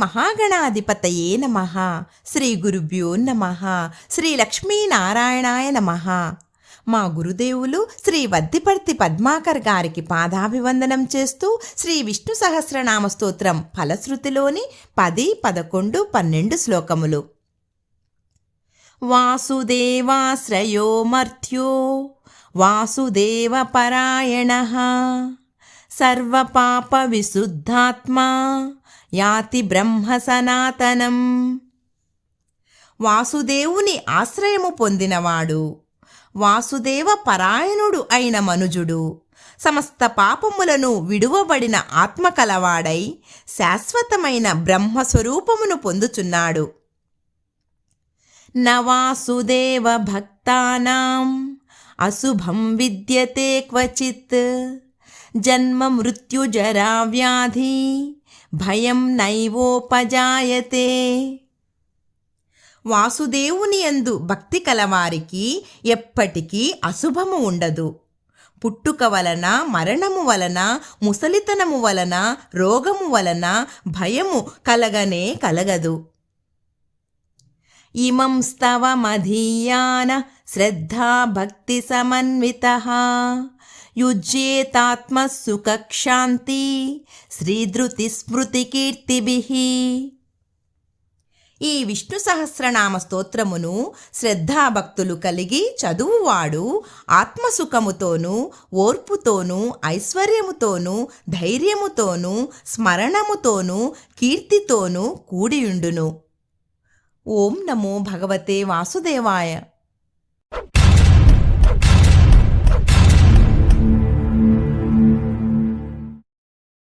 మహాగణాధిపతయే నమః. శ్రీ గురుభ్యో నమః. శ్రీ లక్ష్మీనారాయణాయ నమః. మా గురుదేవులు శ్రీ వద్దిపర్తి పద్మాకర్ గారికి పాదాభివందనం చేస్తూ శ్రీ విష్ణు సహస్రనామ స్తోత్రం ఫలశ్రుతిలోని 10, 11, 12 శ్లోకములు. వాసుదేవాశ్రయో మర్త్యో వాసుదేవ పరాయణః సర్వపాప విశుద్ధాత్మా యాతి బ్రహ్మ సనాతనం. వాసుదేవుని ఆశ్రయము పొందినవాడు, వాసుదేవ పరాయణుడు అయిన మనుజుడు, సమస్త పాపములను విడువబడిన ఆత్మ కలవాడై శాశ్వతమైన బ్రహ్మస్వరూపమును పొందుచున్నాడు. నవాసుదేవ భక్తానాం అశుభం విద్యతే క్వచిత్ జన్మ మృత్యుజరా వ్యాధి భయం నైవోపజాయతే. వాసుదేవుని యందు భక్తి కలవారికి ఎప్పటికీ అశుభము ఉండదు. పుట్టుక వలన, మరణము వలన, ముసలితనము వలన, రోగము వలన భయము కలగనే కలగదు. ఇమం స్తవ మధీయాన శ్రద్ధా భక్తి సమన్వితః యుజ్యేతాత్మ సుఖక్షాంతి శ్రీధృతి స్మృతి కీర్తిభిః. ఈ విష్ణు సహస్రనామ స్తోత్రమును శ్రద్ధాభక్తులు కలిగి చదువువాడు ఆత్మసుఖముతోనూ, ఓర్పుతోనూ, ఐశ్వర్యముతోనూ, ధైర్యముతోనూ, స్మరణముతోనూ, కీర్తితోనూ కూడియుండును. ఓం నమో భగవతే వాసుదేవాయ.